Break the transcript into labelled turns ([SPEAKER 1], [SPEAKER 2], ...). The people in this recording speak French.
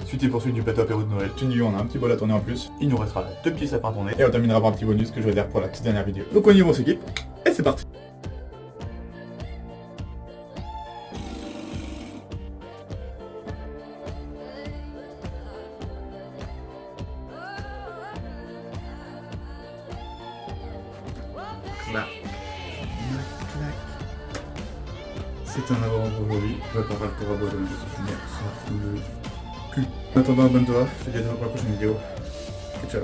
[SPEAKER 1] Suite et poursuite du plateau apéro de Noël. Tenue, on a un petit bol à tourner en plus. Il nous restera 2 petits sapins à tourner. Et on terminera par un petit bonus que je réserve pour la toute dernière vidéo. Donc on y va, on s'équipe. Et c'est parti. Clac. C'est un avant pour aujourd'hui. Je vais pas faire le tour à bois de ma vie. En attendant, abonne-toi. Je te dis à pour la prochaine vidéo. Ciao.